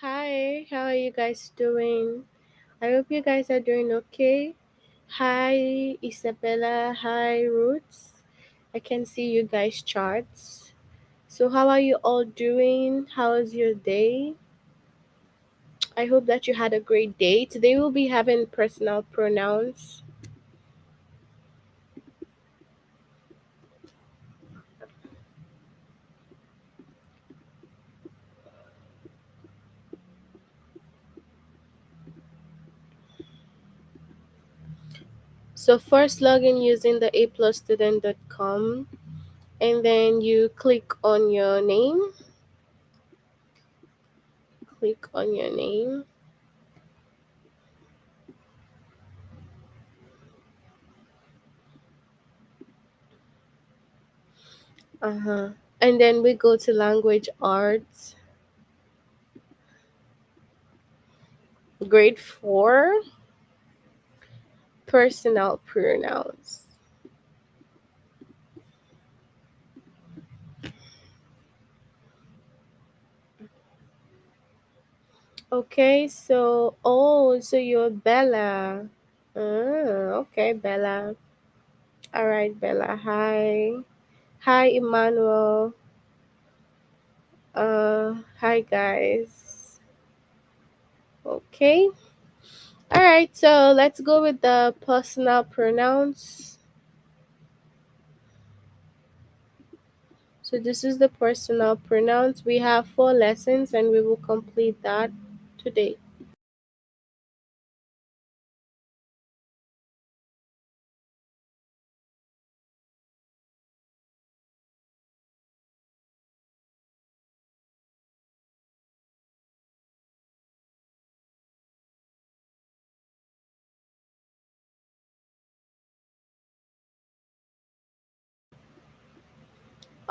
Hi, how are you guys doing? I hope you guys are doing okay. Hi, Isabella. Hi, Roots. I can see you guys' charts. So, how are you all doing? How was your day? I hope that you had a great day. Today, we'll be having personal pronouns. So, first, log in using the aplusstudent.com and then you click on your name. Click on your name. Uh-huh. And then we go to language arts, grade 4, personal pronouns. Okay, so you're Bella. Okay, Bella. All right, Bella. Hi. Hi, Emmanuel. Hi, guys. Okay. All right, so let's go with the personal pronouns. So this is the personal pronouns. We have 4 lessons and we will complete that today.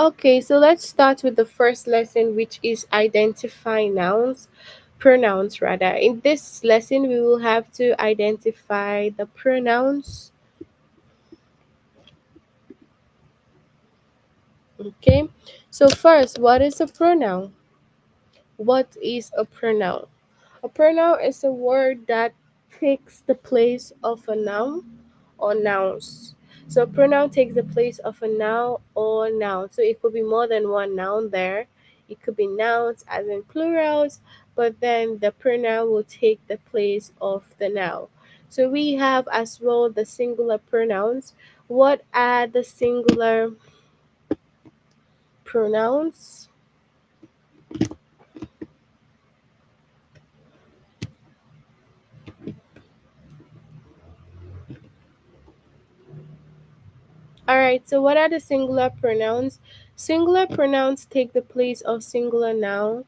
Okay, so let's start with the first lesson, which is identify nouns, pronouns rather. In this lesson, we will have to identify the pronouns. Okay, so first, what is a pronoun? What is a pronoun? A pronoun is a word that takes the place of a noun or nouns. So a pronoun takes the place of a noun or noun. So it could be more than one noun there. It could be nouns as in plurals, but then the pronoun will take the place of the noun. So we have as well the singular pronouns. What are the singular pronouns? All right, so what are the singular pronouns? Singular pronouns take the place of singular noun,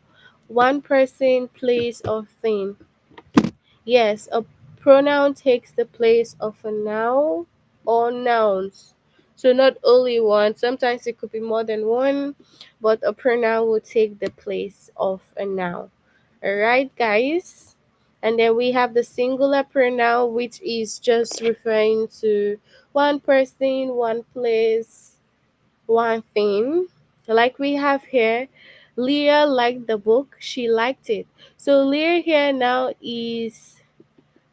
one person, place, or thing. Yes, a pronoun takes the place of a noun or nouns. So not only one, sometimes it could be more than one, but a pronoun will take the place of a noun. All right, guys. And then we have the singular pronoun, which is just referring to one person, one place, one thing. Like we have here, Leah liked the book, she liked it. So Leah here now is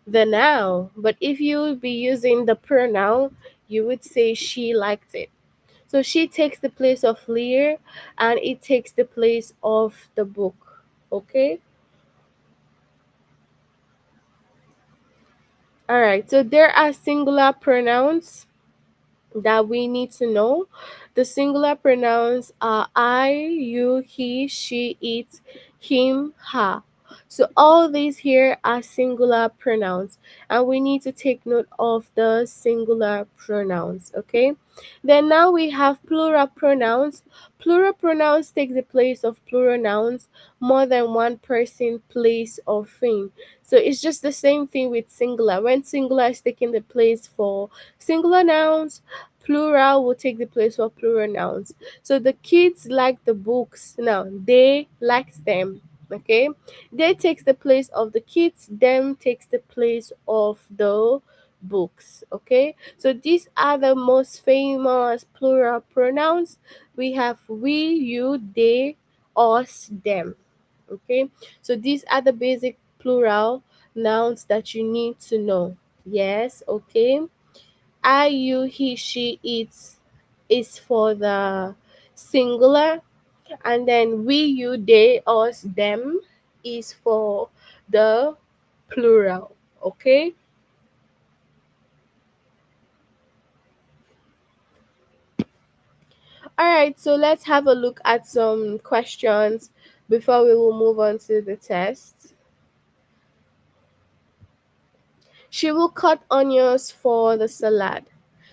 the noun, but if you would be using the pronoun, you would say she liked it. So she takes the place of Lear and it takes the place of the book. Okay? All right. So there are singular pronouns that we need to know. The singular pronouns are I, you, he, she, it, him, her. So all these here are singular pronouns, and we need to take note of the singular pronouns. Okay. Then now we have plural pronouns. Plural pronouns take the place of plural nouns, more than one person, place, or thing. So it's just the same thing with singular. When singular is taking the place for singular nouns, plural will take the place of plural nouns. So the kids like the books. Now they likes them. Okay, they takes the place of the kids. Them takes the place of the books. Okay, so these are the most famous plural pronouns. We have we, you, they, us, them. Okay, so these are the basic plural nouns that you need to know. Yes, okay. I, you, he, she, it is for the singular, and then we, you, they, us, them is for the plural. Okay. All right, so let's have a look at some questions before we will move on to the test. She will cut onions for the salad.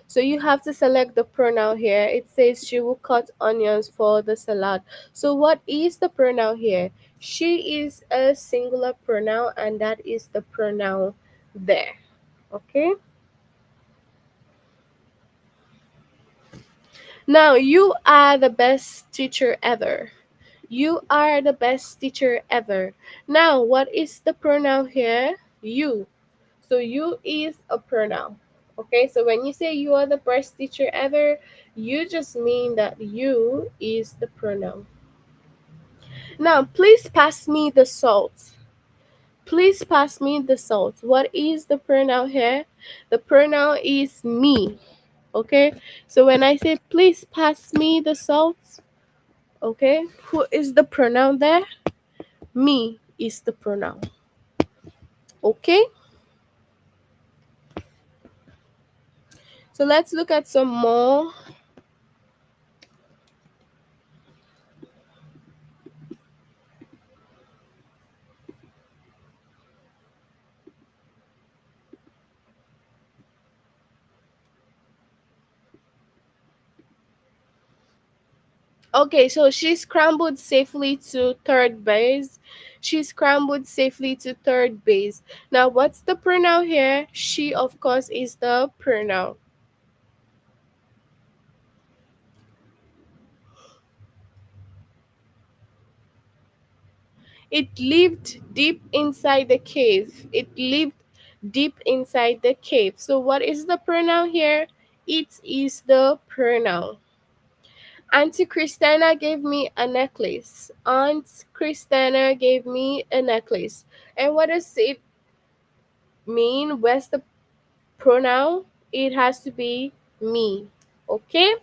So you have to select the pronoun here. It says she will cut onions for the salad. So what is the pronoun here? She is a singular pronoun, and that is the pronoun there. Okay? Now, you are the best teacher ever. You are the best teacher ever. Now, what is the pronoun here? You. So you is a pronoun. Okay, so when you say you are the best teacher ever, you just mean that you is the pronoun. Now, please pass me the salt. Please pass me the salt. What is the pronoun here? The pronoun is me. Okay, so when I say please pass me the salt, okay, who is the pronoun there? Me is the pronoun. Okay, so let's look at some more. Okay, so she scrambled safely to third base. She scrambled safely to third base. Now, what's the pronoun here? She, of course, is the pronoun. It lived deep inside the cave. It lived deep inside the cave. So, what is the pronoun here? It is the pronoun. Auntie Christina gave me a necklace. Aunt Christina gave me a necklace. And what does it mean? Where's the pronoun? It has to be me. Okay?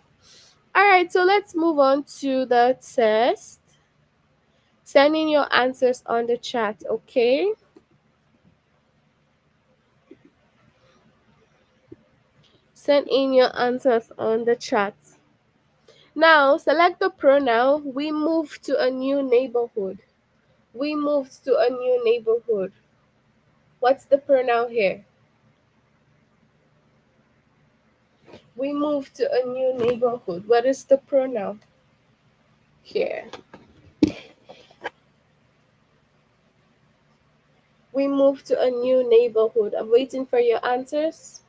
All right, so let's move on to the test. Send in your answers on the chat, okay? Send in your answers on the chat. Now, select the pronoun. We moved to a new neighborhood. We moved to a new neighborhood. What's the pronoun here? We moved to a new neighborhood. What is the pronoun here? We moved to a new neighborhood. I'm waiting for your answers.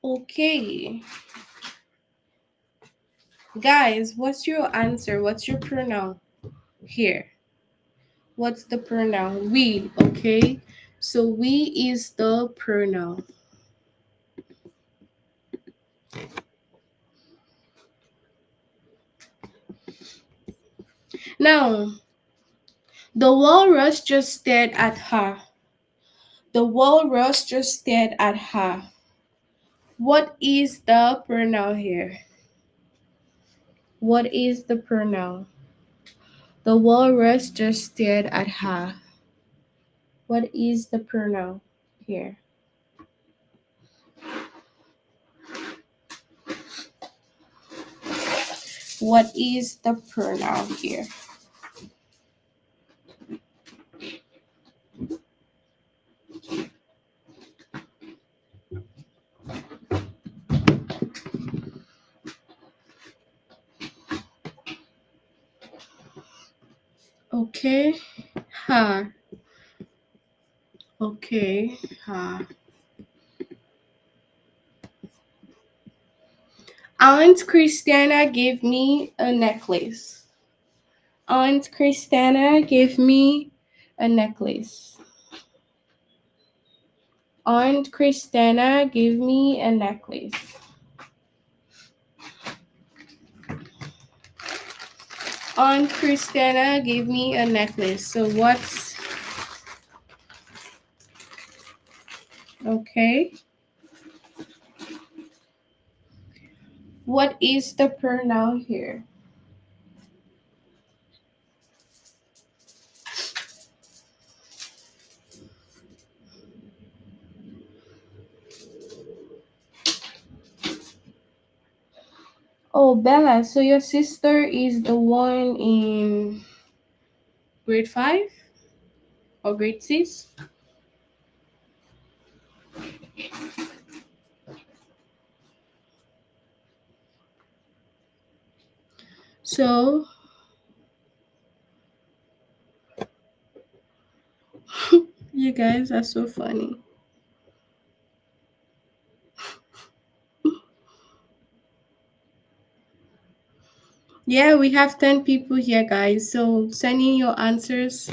Okay. Guys, what's your answer? What's your pronoun here? What's the pronoun? We, okay? So we is the pronoun. Now, the walrus just stared at her. The walrus just stared at her. What is the pronoun here? What is the pronoun? The walrus just stared at her. What is the pronoun here? What is the pronoun here? Okay. Her. Okay. Her. Aunt Christiana gave me a necklace. Aunt Christiana gave me a necklace. Aunt Christiana gave me a necklace. Aunt Christiana gave me a necklace. So what's okay? What is the pronoun here? Oh, Bella, so your sister is the one in grade 5 or grade 6? So, you guys are so funny. Yeah, we have 10 people here, guys. So, send in your answers.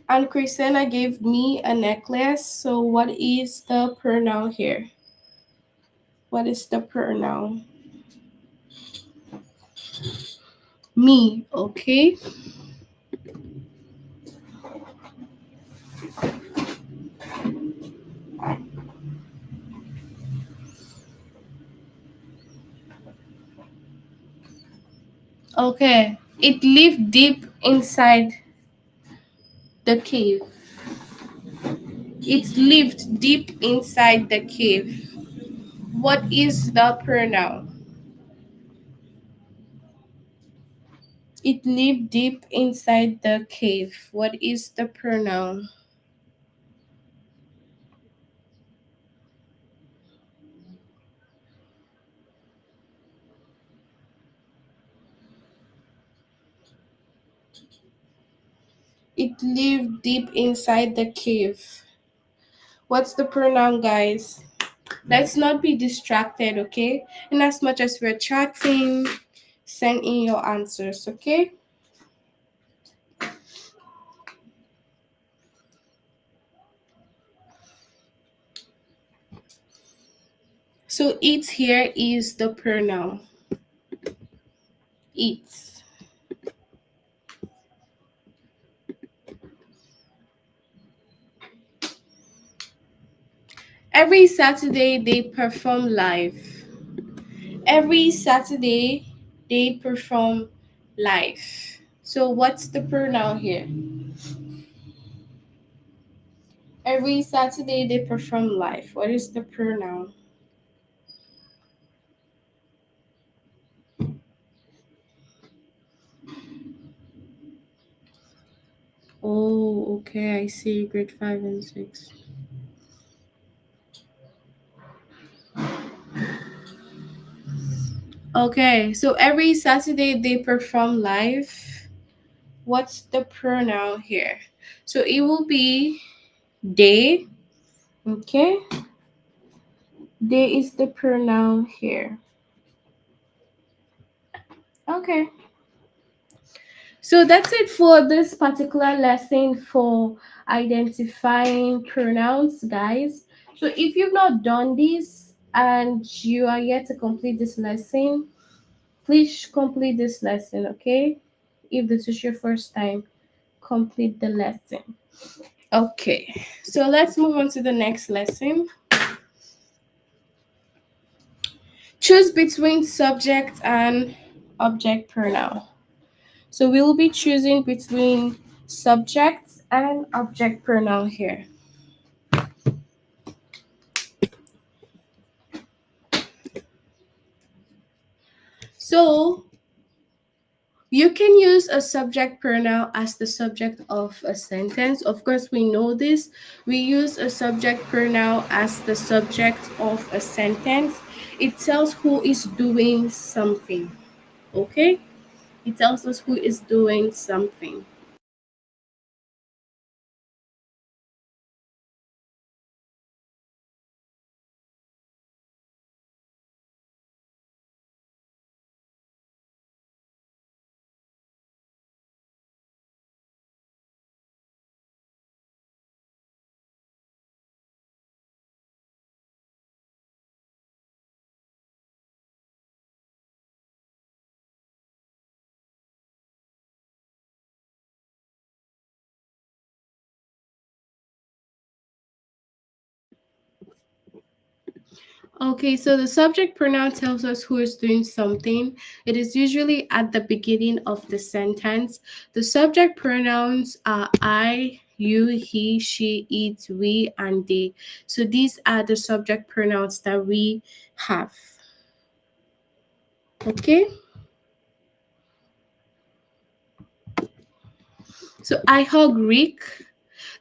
And Christina gave me a necklace. So, what is the pronoun here? What is the pronoun? Me, okay? Okay. It lived deep inside the cave. It lived deep inside the cave. What is the pronoun? It lived deep inside the cave. What is the pronoun? It lived deep inside the cave. What's the pronoun, guys? Let's not be distracted, okay? And as much as we're chatting, send in your answers, okay? So it here is the pronoun. It. Every Saturday they perform live. Every Saturday they perform live. So what's the pronoun here? Every Saturday they perform live. What is the pronoun? Oh, okay, I see. Grade 5 and 6. Okay, so every Saturday they perform live. What's the pronoun here? So it will be they. Okay, they is the pronoun here. Okay. So that's it for this particular lesson for identifying pronouns, guys. So if you've not done this and you are yet to complete this lesson, please complete this lesson, okay? If this is your first time, complete the lesson. Okay, so let's move on to the next lesson. Choose between subject and object pronoun. So we will be choosing between subject and object pronoun here. So you can use a subject pronoun as the subject of a sentence. Of course, we know this. We use a subject pronoun as the subject of a sentence. It tells who is doing something. Okay? It tells us who is doing something. Okay, so the subject pronoun tells us who is doing something. It is usually at the beginning of the sentence. The subject pronouns are I, you, he, she, it, we, and they. So these are the subject pronouns that we have. Okay, so I hug Rick.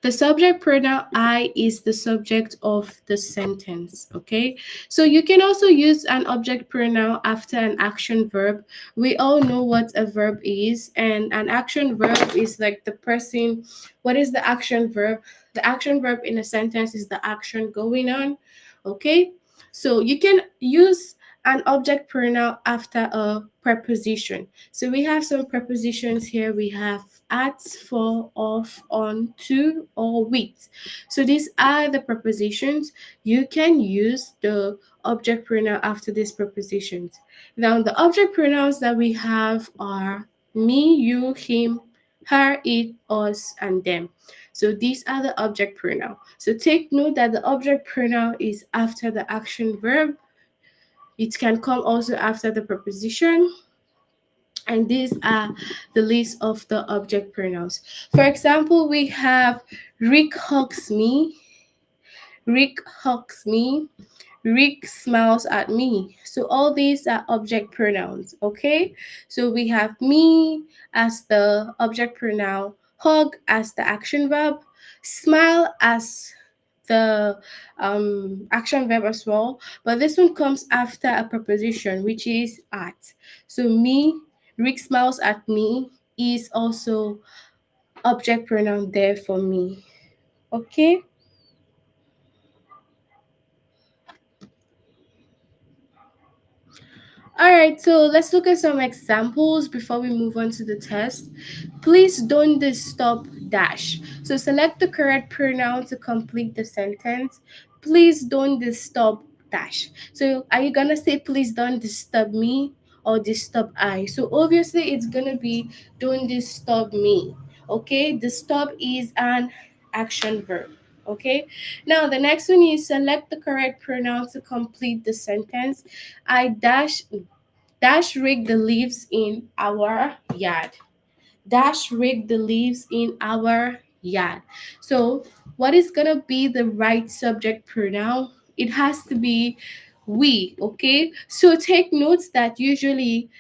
The subject pronoun I is the subject of the sentence. Okay, so you can also use an object pronoun after an action verb. We all know what a verb is, and an action verb is like the person. What is the action verb? The action verb in a sentence is the action going on. Okay, so you can use an object pronoun after a preposition. So we have some prepositions here. We have at, for, of, on, to, or with. So these are the prepositions. You can use the object pronoun after these prepositions. Now, the object pronouns that we have are me, you, him, her, it, us, and them. So these are the object pronoun. So take note that the object pronoun is after the action verb. It can come also after the preposition, and these are the list of the object pronouns. For example, we have Rick hugs me, Rick hugs me, Rick smiles at me. So all these are object pronouns, okay? So we have me as the object pronoun, hug as the action verb, smile as the action verb as well. But this one comes after a preposition, which is at. So me, Rick smiles at me is also object pronoun there for me. Okay? All right, so let's look at some examples before we move on to the test. Please don't disturb dash. So select the correct pronoun to complete the sentence. Please don't disturb dash. So are you gonna say please don't disturb me or disturb I? So obviously it's gonna be don't disturb me. Okay, disturb is an action verb. Okay, now the next one is select the correct pronoun to complete the sentence. I dash rake the leaves in our yard. Dash rake the leaves in our yard. So, what is gonna be the right subject pronoun? It has to be we, okay? So, take notes that usually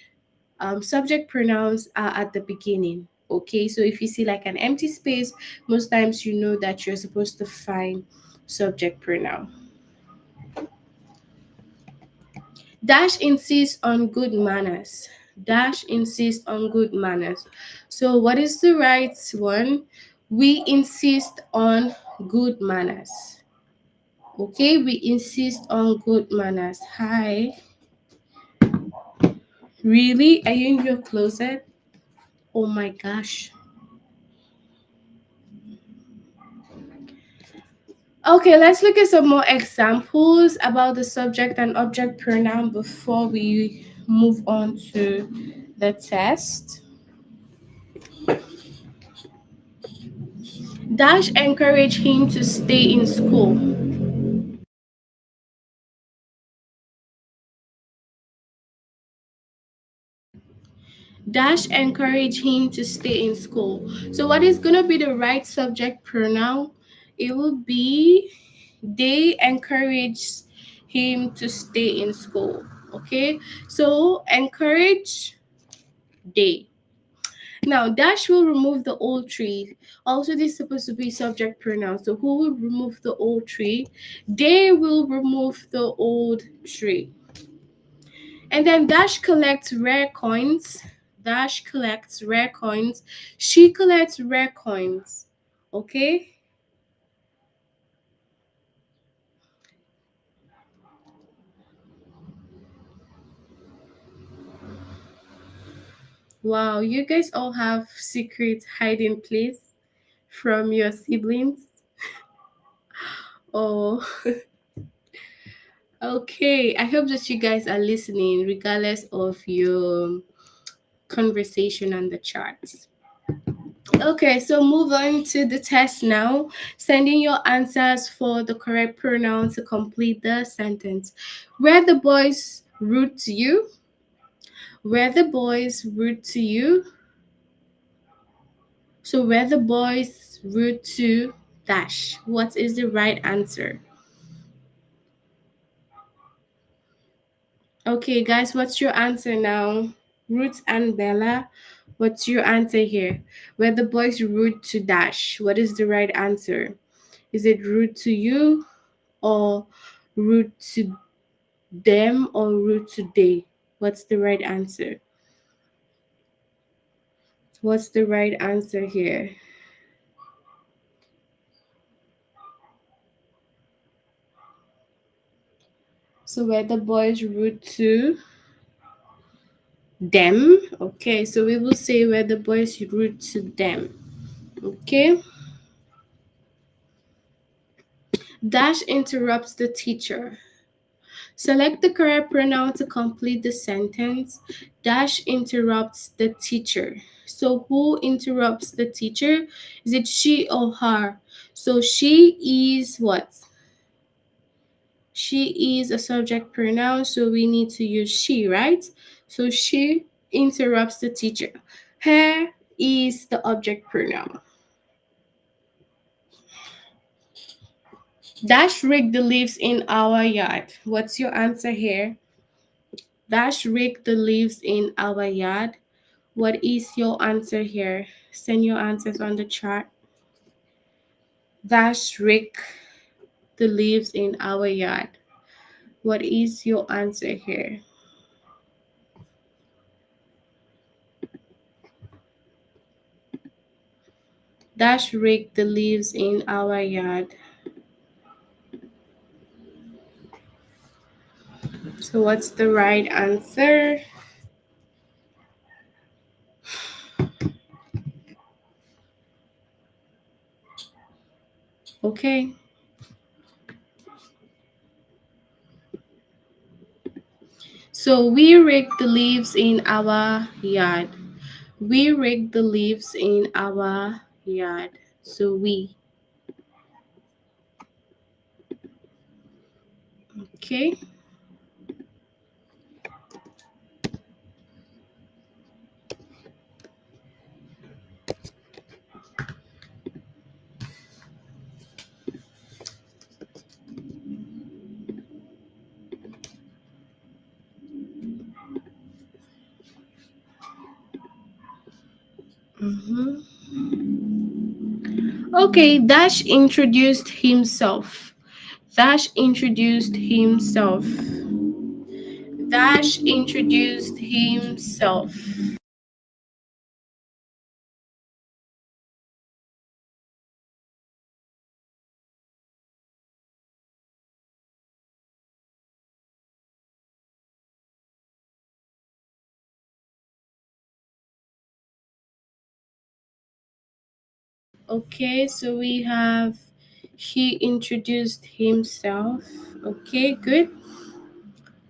subject pronouns are at the beginning, okay? So, if you see like an empty space, most times you know that you're supposed to find subject pronoun. Dash insists on good manners. Dash insists on good manners. So, what is the right one? We insist on good manners. Okay, we insist on good manners. Hi. Really? Are you in your closet? Oh my gosh. Okay, let's look at some more examples about the subject and object pronoun before we move on to the test. Dash encouraged him to stay in school. Dash encouraged him to stay in school. So, what is going to be the right subject pronoun? It will be they encouraged him to stay in school. Okay, so encourage they. Now, dash will remove the old tree. Also, this is supposed to be subject pronoun. So, who will remove the old tree? They will remove the old tree. And then dash collects rare coins. Dash collects rare coins. She collects rare coins. Okay? Wow, you guys all have secret hiding place from your siblings. Oh, okay. I hope that you guys are listening regardless of your conversation on the charts. Okay, so move on to the test now. Sending your answers for the correct pronoun to complete the sentence. Were the boys rude to you? Were the boys rude to you? So were the boys rude to dash? What is the right answer? Okay, guys, what's your answer now? Ruth and Bella, what's your answer here? Were the boys rude to dash? What is the right answer? Is it rude to you or rude to them or rude to they? What's the right answer? What's the right answer here? So were the boys rude to them? Okay, so we will say were the boys rude to them. Okay. Dash interrupts the teacher. Select the correct pronoun to complete the sentence. Dash interrupts the teacher. So who interrupts the teacher? Is it she or her? So she is what? She is a subject pronoun, so we need to use she, right? So she interrupts the teacher. Her is the object pronoun. Dash rake the leaves in our yard. What's your answer here? Dash rake the leaves in our yard. What is your answer here? Send your answers on the chat. Dash rake the leaves in our yard. What is your answer here? Dash rake the leaves in our yard. So what's the right answer? Okay. So we rake the leaves in our yard. We rake the leaves in our yard. So we. Okay. Mhm. Okay, Dash introduced himself. Dash introduced himself. Dash introduced himself. Okay, so we have he introduced himself. Okay, good.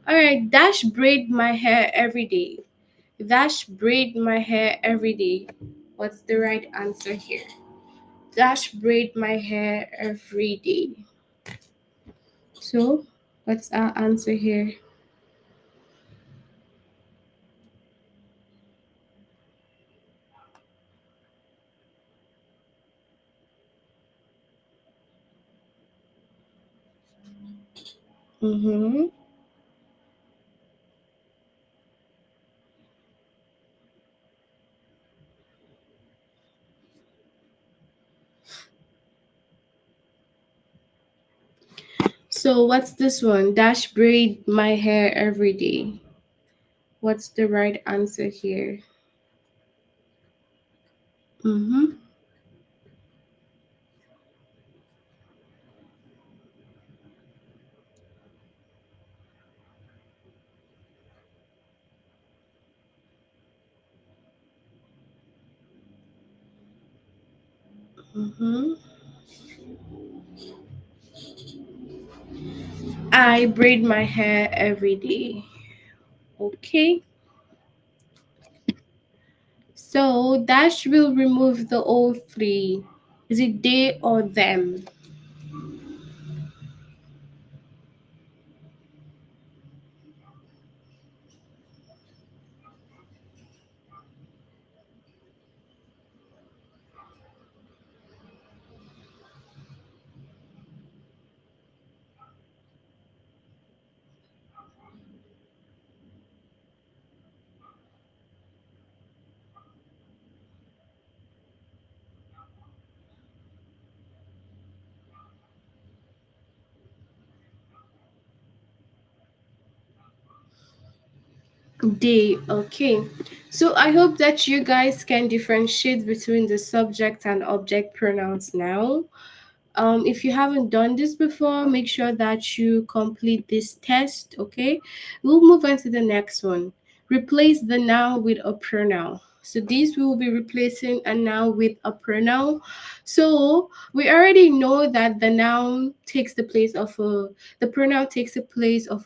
All right, Dash braid my hair every day. Dash braid my hair every day. What's the right answer here? Dash braid my hair every day. So, what's our answer here? Mm-hmm. So, what's this one? Dash braid my hair every day. What's the right answer here? Mm-hmm. Mm-hmm. I braid my hair every day. Okay. So dash will remove the all three. Is it they or them? They. Okay. So I hope that you guys can differentiate between the subject and object pronouns now. If you haven't done this before, make sure that you complete this test. Okay, we'll move on to the next one. Replace the noun with a pronoun. So these we will be replacing a noun with a pronoun. So we already know that the pronoun takes the place of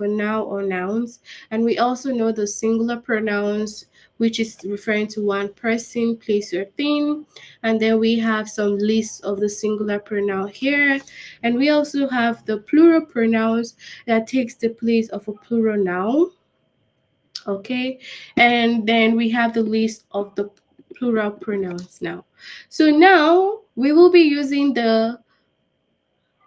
a noun or nouns, and we also know the singular pronouns, which is referring to one person, place, or thing. And then we have some lists of the singular pronoun here, and we also have the plural pronouns that takes the place of a plural noun. Okay, and then we have the list of the plural pronouns now. So now we will be using the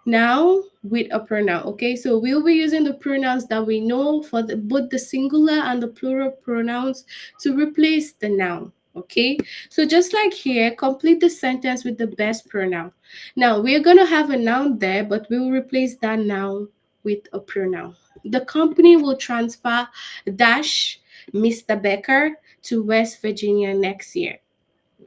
now with a pronoun. Okay, so we'll be using the pronouns that we know for both the singular and the plural pronouns to replace the noun. Okay, so just like here, complete the sentence with the best pronoun. Now we're gonna have a noun there, but we will replace that noun with a pronoun. The company will transfer dash Mr. Becker to West Virginia next year.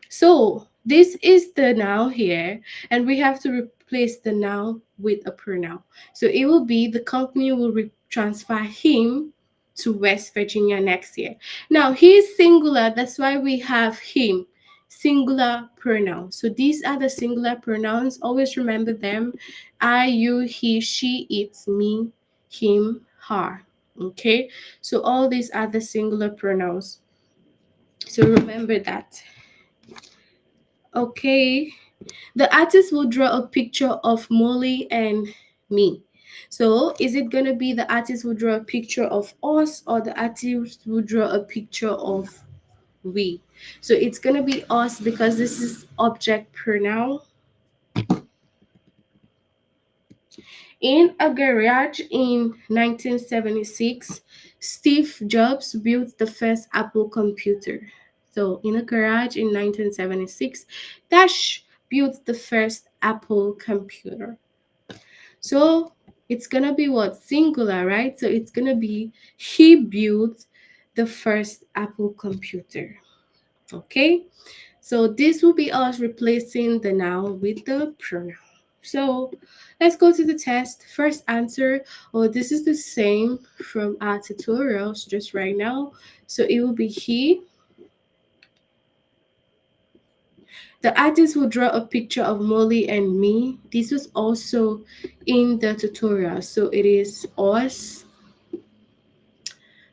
So this is the noun here, and we have to replace the noun with a pronoun. So it will be the company will transfer him to West Virginia next year. Now he is singular, that's why we have him. Singular pronoun. So these are the singular pronouns. Always remember them. I, you, he, she, it's me, him, her. Okay. So all these are the singular pronouns. So remember that. Okay. The artist will draw a picture of Molly and me. So, is it going to be the artist will draw a picture of us, or the artist will draw a picture of we? So, it's going to be us because this is object pronoun. In a garage in 1976, Steve Jobs built the first Apple computer. So, in a garage in 1976, Dash built the first Apple computer. So it's gonna be what? Singular, right? So it's gonna be he built the first Apple computer. Okay? So this will be us replacing the noun with the pronoun. So let's go to the test. First answer, oh, this is the same from our tutorials just right now. So it will be he. The artist will draw a picture of Molly and me. This was also in the tutorial. So it is us.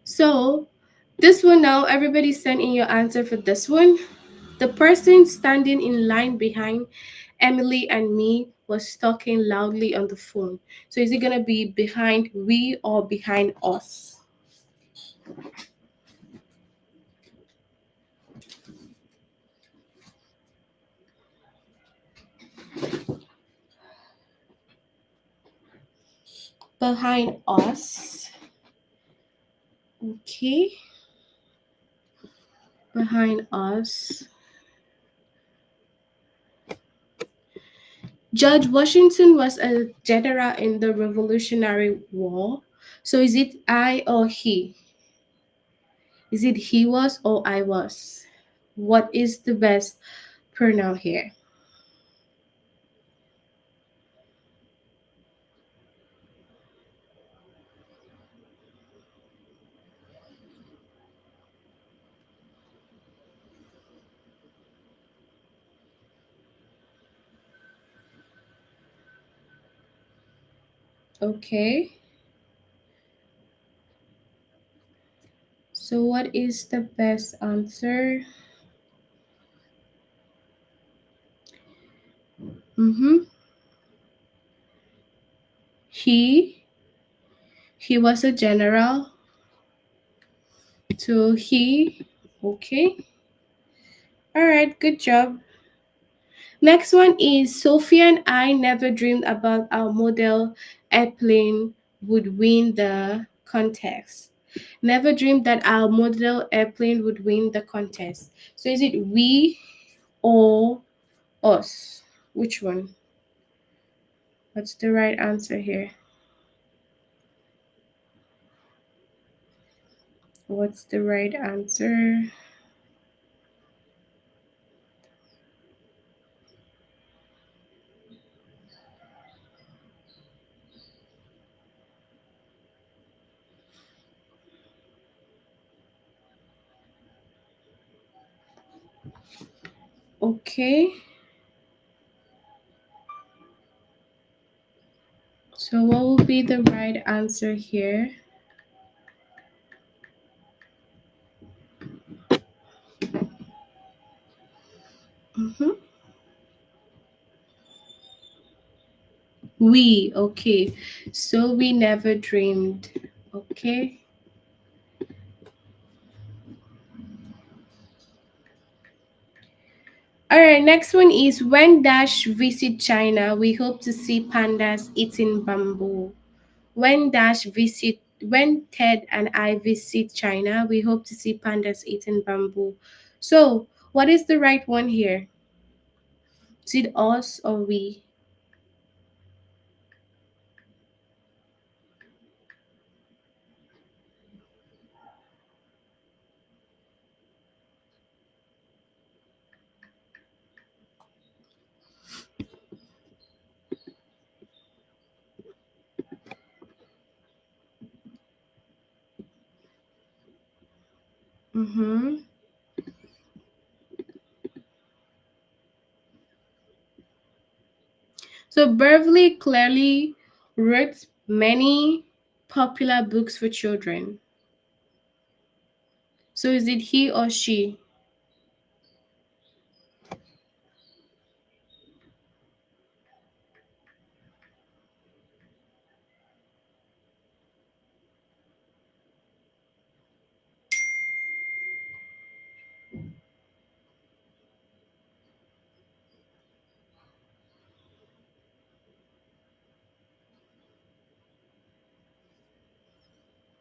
So this one now, everybody send in your answer for this one. The person standing in line behind Emily and me was talking loudly on the phone. So is it gonna be behind we or behind us? Behind us. Okay. Behind us. George Washington was a general in the Revolutionary War. So is it I or he? Is it he was or I was? What is the best pronoun here? Okay. So what is the best answer? Mm-hmm. He he was a general. So he. Okay. All right. Good job. Next one is Sophia and I never dreamed about our model airplane would win the contest. Never dreamed that our model airplane would win the contest. So is it we or us? Which one? What's the right answer here? What's the right answer? Okay. So what will be the right answer here? Mm-hmm. We, okay. So we never dreamed. Okay. All right, next one is when Dash visit China, we hope to see pandas eating bamboo. When Ted and I visit China, we hope to see pandas eating bamboo. So, what is the right one here? Is it us or we? Mm-hmm. So Beverly clearly wrote many popular books for children. So is it he or she?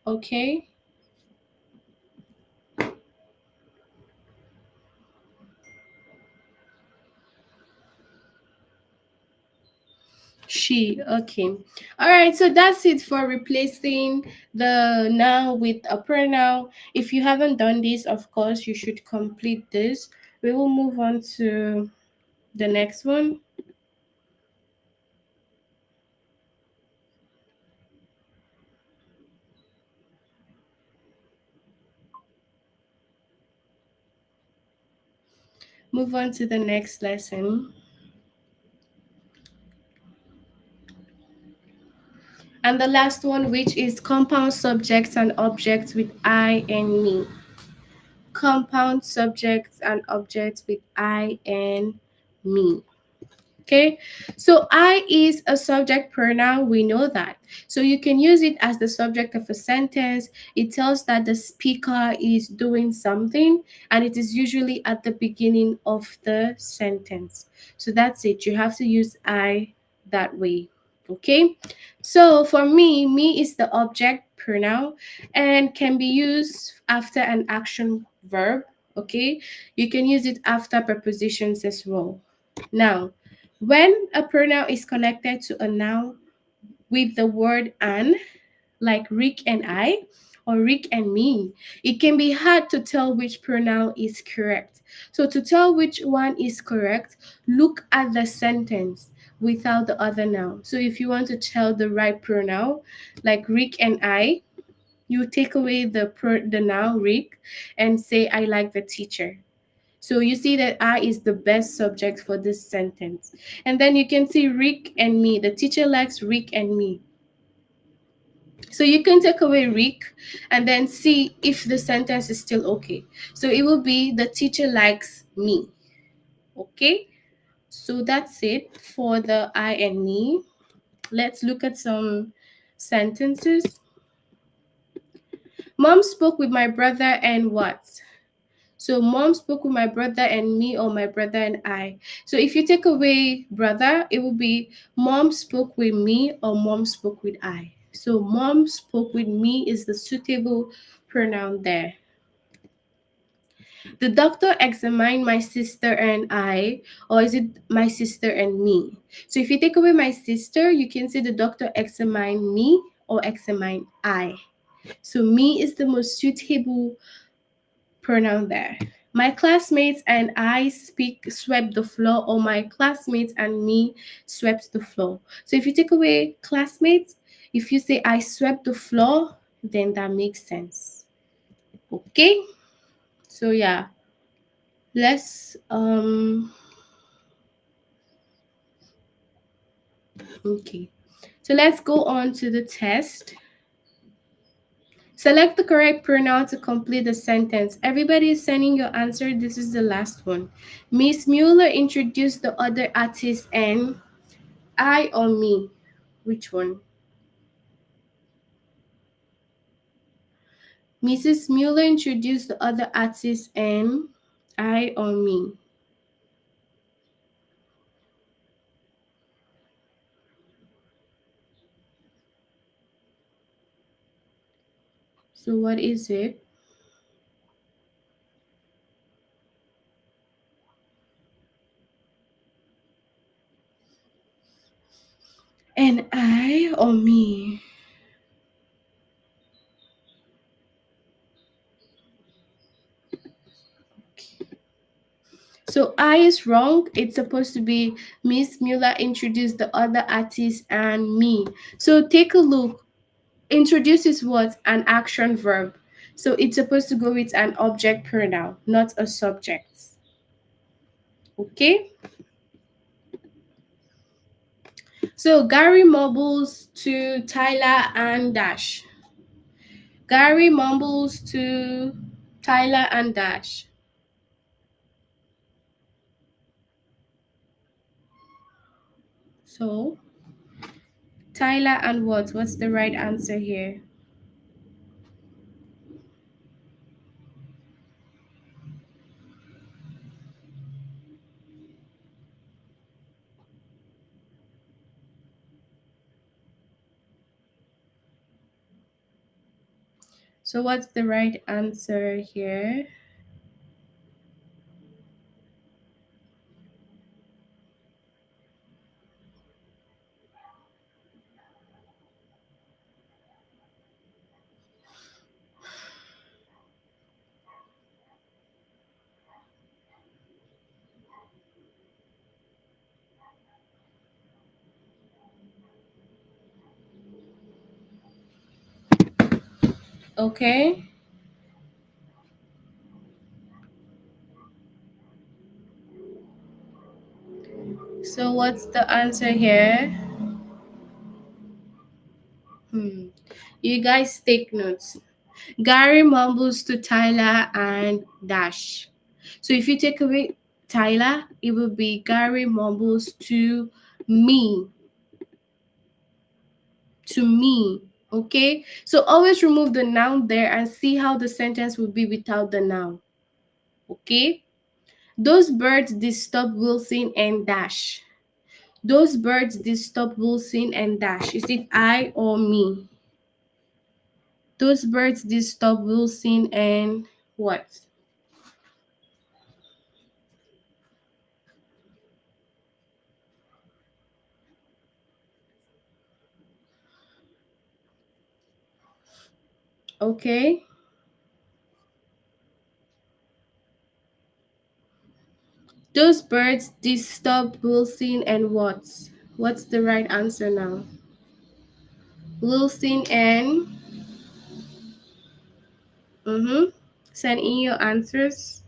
Okay. She, okay. All right, so that's it for replacing the noun with a pronoun. If you haven't done this, of course, you should complete this. We will move on to the next one. Move on to the next lesson. And the last one, which is compound subjects and objects with I and me. Compound subjects and objects with I and me. Okay, so I is a subject pronoun, we know that. So you can use it as the subject of a sentence. It tells that the speaker is doing something, and it is usually at the beginning of the sentence. So that's it. You have to use I that way. Okay, so for me is the object pronoun and can be used after an action verb. Okay, you can use it after prepositions as well. Now, when a pronoun is connected to a noun with the word an, like Rick and I, or Rick and me. It can be hard to tell which pronoun is correct. So to tell which one is correct, look at the sentence without the other noun. So if you want to tell the right pronoun, like Rick and I, you take away the noun Rick and say I like the teacher. So you see that I is the best subject for this sentence. And then you can see Rick and me. The teacher likes Rick and me. So you can take away Rick and then see if the sentence is still okay. So it will be the teacher likes me. Okay? So that's it for the I and me. Let's look at some sentences. Mom spoke with my brother and what? So mom spoke with my brother and me, or my brother and I. So if you take away brother, it will be mom spoke with me or mom spoke with I. So mom spoke with me is the suitable pronoun there. The doctor examined my sister and I, or is it my sister and me? So if you take away my sister, you can say the doctor examined me or examined I. So me is the most suitable pronoun there. My classmates and I speak swept the floor, or my classmates and me swept the floor. So if you take away classmates, if you say I swept the floor, then that makes sense. Okay? So yeah. Let's okay. So let's go on to the test. Select the correct pronoun to complete the sentence. Everybody is sending your answer. This is the last one. Miss Mueller introduced the other artist and I or me? Which one? Mrs. Mueller introduced the other artist and I or me? So what is it? And I or me? So I is wrong. It's supposed to be Miss Mueller introduced the other artist and me. So take a look. Introduce is what? An action verb. So it's supposed to go with an object pronoun, not a subject. Okay? So Gary mumbles to Tyler and Dash. Gary mumbles to Tyler and Dash. So Tyler and what? What's the right answer here? So what's the right answer here? Okay. So what's the answer here? Hmm. You guys take notes. Gary mumbles to Tyler and Dash. So if you take away Tyler, it will be Gary mumbles to me. To me. Okay? So always remove the noun there and see how the sentence would be without the noun. Okay? Those birds disturb Wilson and Dash. Those birds disturb Wilson and Dash. Is it I or me? Those birds disturb Wilson and what? Okay. Those birds disturb Wilson and Watts. What's the right answer now? Wilson and send in your answers.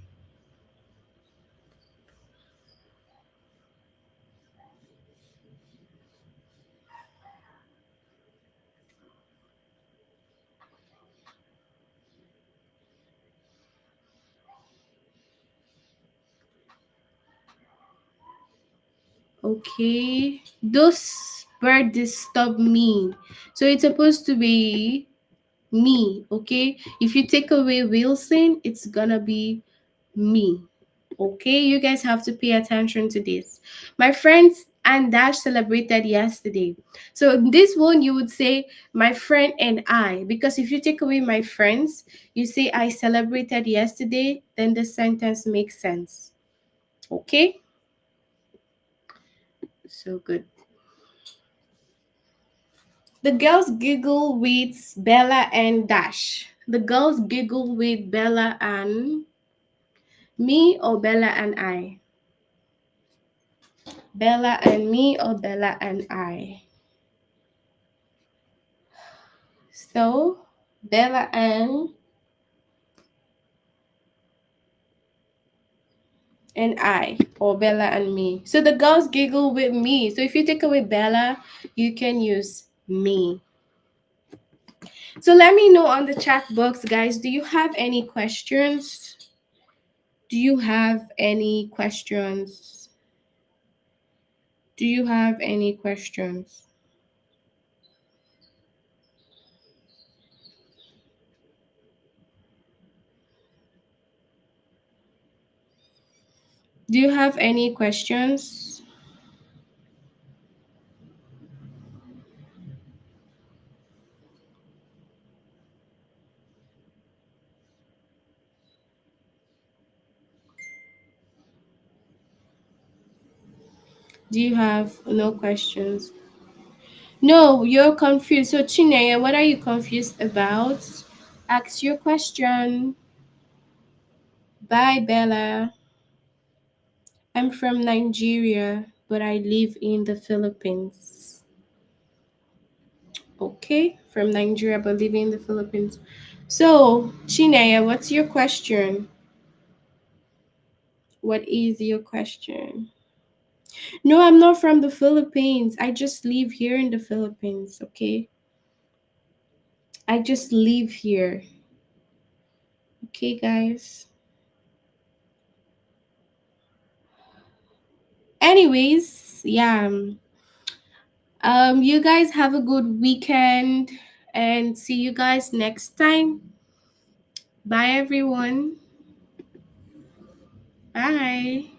Okay. Those birds disturb me. So it's supposed to be me. Okay. If you take away Wilson, it's gonna be me. Okay, you guys have to pay attention to this. My friends and Dash celebrated yesterday. So this one you would say my friend and I, because if you take away my friends, you say I celebrated yesterday, then the sentence makes sense. Okay? So good. The girls giggle with Bella and Dash. The girls giggle with Bella and me or Bella and I. Bella and me or Bella and I. So Bella and I, or Bella and me. So the girls giggle with me. So if you take away Bella, you can use me. So let me know on the chat box, guys. Do you have any questions? Do you have any questions? Do you have any questions? Do you have any questions? Do you have no questions? No, you're confused. So Chineye, what are you confused about? Ask your question. Bye, Bella. I'm from Nigeria, but I live in the Philippines. Okay, from Nigeria, but living in the Philippines. So, Chinaya, what's your question? What is your question? No, I'm not from the Philippines. I just live here in the Philippines, okay? I just live here. Okay, guys? Anyways, yeah. You guys have a good weekend and see you guys next time. Bye, everyone. Bye.